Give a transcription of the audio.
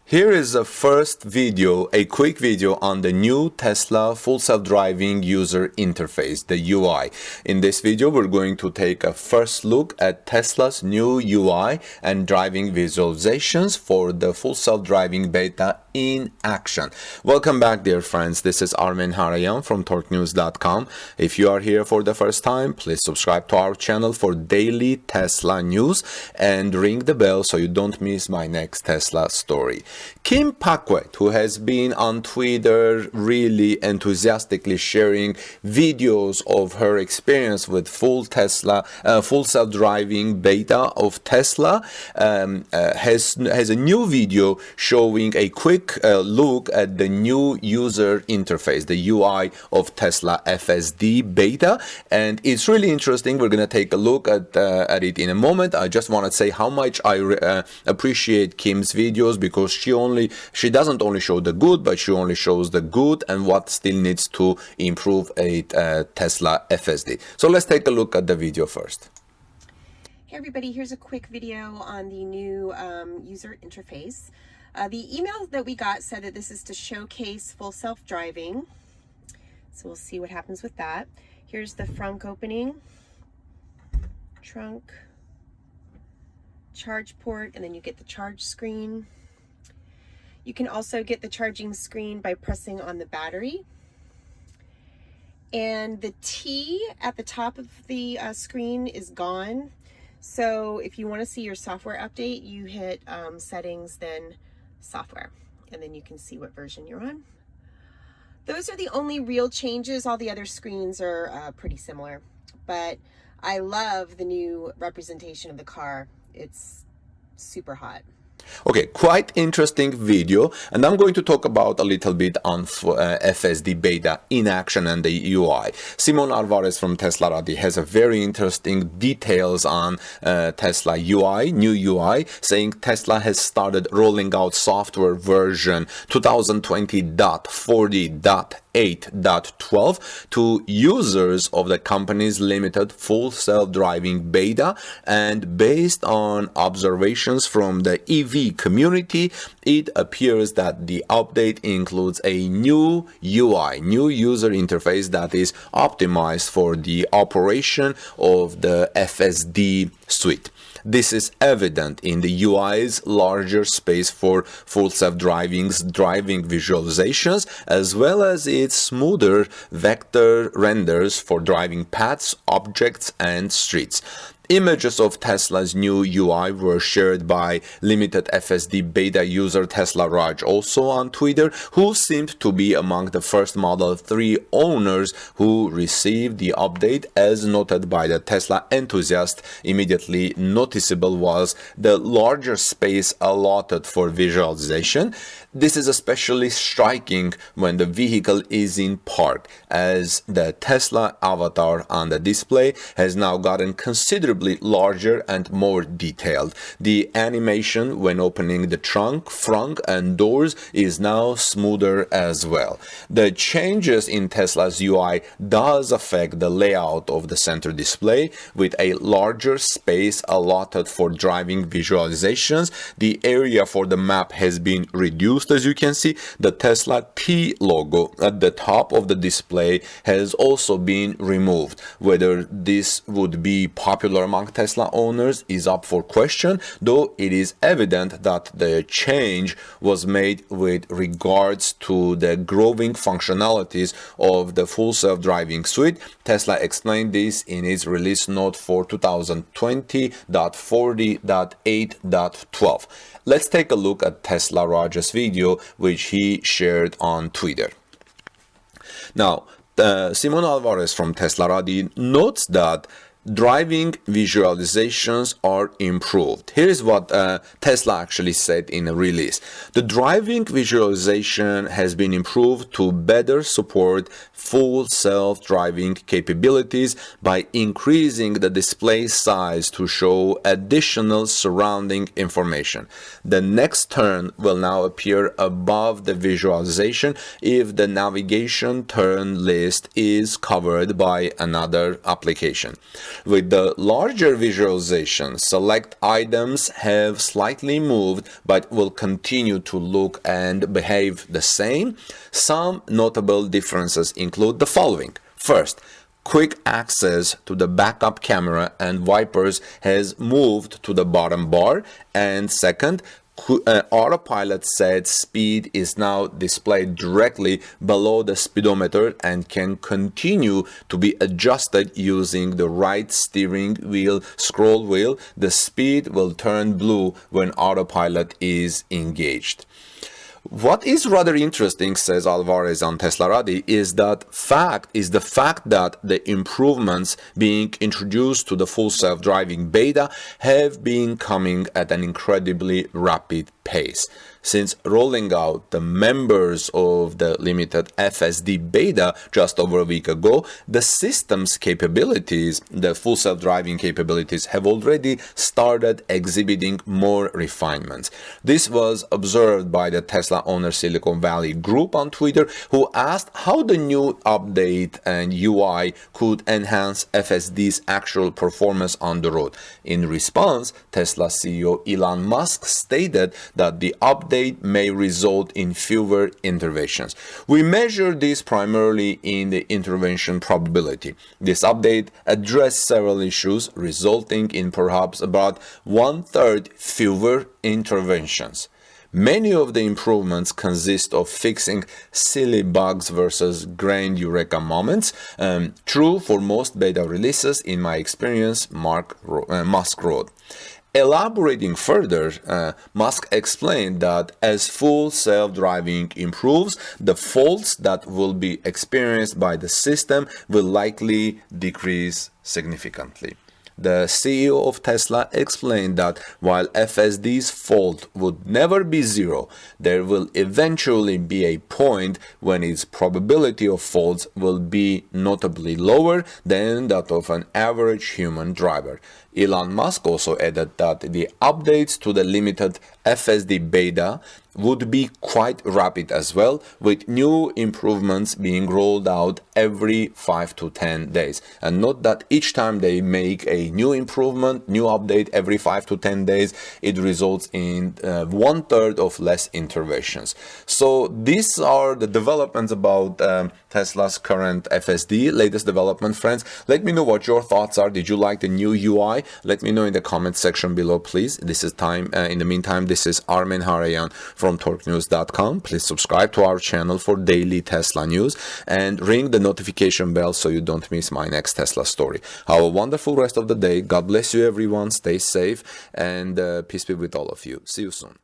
Here is a first video, a quick video on the new Tesla full self-driving user interface, the UI. In this video, we're going to take a first look at Tesla's new UI and driving visualizations for the full self-driving beta in action. Welcome back, dear friends. This is Armen Harayan from torquenews.com. If you are here for the first time, please subscribe to our channel for daily Tesla news and ring the bell so you don't miss my next Tesla story. Kim Paquette, who has been on Twitter really enthusiastically sharing videos of her experience with full self-driving beta of Tesla, has a new video showing a quick look at the new user interface, the UI of Tesla FSD beta, and it's really interesting. We're going to take a look at it in a moment. I just want to say how much I appreciate Kim's videos, because she doesn't only show the good, but she only shows the good and what still needs to improve a Tesla FSD. So let's take a look at the video first. Hey everybody, here's a quick video on the new user interface. The email that we got said that this is to showcase full self-driving. So we'll see what happens with that. Here's the frunk opening, trunk, charge port, and then you get the charge screen. You can also get the charging screen by pressing on the battery. And the T at the top of the screen is gone. So if you want to see your software update, you hit settings, then software, and then you can see what version you're on. Those are the only real changes. All the other screens are pretty similar, but I love the new representation of the car. It's super hot. Okay, quite interesting video, and I'm going to talk about a little bit on FSD beta in action and the UI. Simon Alvarez from Teslarati has a very interesting details on Tesla UI, new UI, saying Tesla has started rolling out software version 2020.40.8.12 to users of the company's limited full self-driving beta, and based on observations from the EV community, it appears that the update includes a new UI, new user interface that is optimized for the operation of the FSD suite. This is evident in the UI's larger space for full self-driving's driving visualizations, as well as its smoother vector renders for driving paths, objects, and streets. Images of Tesla's new UI were shared by limited FSD beta user Tesla Raj, also on Twitter, who seemed to be among the first Model 3 owners who received the update. As noted by the Tesla enthusiast, immediately noticeable was the larger space allotted for visualization. This is especially striking when the vehicle is in park, as the Tesla avatar on the display has now gotten considerably larger and more detailed. The animation when opening the trunk, frunk, and doors is now smoother as well. The changes in Tesla's UI does affect the layout of the center display, with a larger space allotted for driving visualizations. The area for the map has been reduced. As you can see, the Tesla T logo at the top of the display has also been removed. Whether this would be popular among Tesla owners is up for question, though it is evident that the change was made with regards to the growing functionalities of the full self-driving suite. Tesla explained this in its release note for 2020.40.8.12. Let's take a look at Tesla Raj's video, which he shared on Twitter. Now, Simon Alvarez from Teslarati notes that driving visualizations are improved. Here is what Tesla actually said in a release. The driving visualization has been improved to better support full self-driving capabilities by increasing the display size to show additional surrounding information. The next turn will now appear above the visualization if the navigation turn list is covered by another application. With the larger visualization, select items have slightly moved but will continue to look and behave the same. Some notable differences include the following. First, quick access to the backup camera and wipers has moved to the bottom bar. And second, autopilot set speed is now displayed directly below the speedometer and can continue to be adjusted using the right steering wheel scroll wheel. The speed will turn blue when autopilot is engaged. What is rather interesting, says Alvarez on Teslarati, is the fact that the improvements being introduced to the full self-driving beta have been coming at an incredibly rapid pace. Since rolling out the members of the limited FSD beta just over a week ago, the system's capabilities, the full self-driving capabilities, have already started exhibiting more refinements. This was observed by the Tesla owner Silicon Valley group on Twitter, who asked how the new update and UI could enhance FSD's actual performance on the road. In response, Tesla CEO Elon Musk stated that the update may result in fewer interventions. We measure this primarily in the intervention probability. This update addressed several issues, resulting in perhaps about 1/3 fewer interventions. Many of the improvements consist of fixing silly bugs versus grand eureka moments. True for most beta releases, in my experience, Musk wrote. Elaborating further, Musk explained that as full self-driving improves, the faults that will be experienced by the system will likely decrease significantly. The CEO of Tesla explained that while FSD's fault would never be zero, there will eventually be a point when its probability of faults will be notably lower than that of an average human driver. Elon Musk also added that the updates to the limited FSD beta would be quite rapid as well, with new improvements being rolled out every 5 to 10 days. And note that each time they make a new improvement, new update every 5 to 10 days, it results in 1/3 of less interventions. So these are the developments about Tesla's current FSD, latest development, friends. Let me know what your thoughts are. Did you like the new UI? Let me know in the comment section below, please. This is time. In the meantime, this is Armen Harayan from torquenews.com. Please subscribe to our channel for daily Tesla news and ring the notification bell so you don't miss my next Tesla story. Have a wonderful rest of the day. God bless you, everyone. Stay safe, and peace be with all of you. See you soon.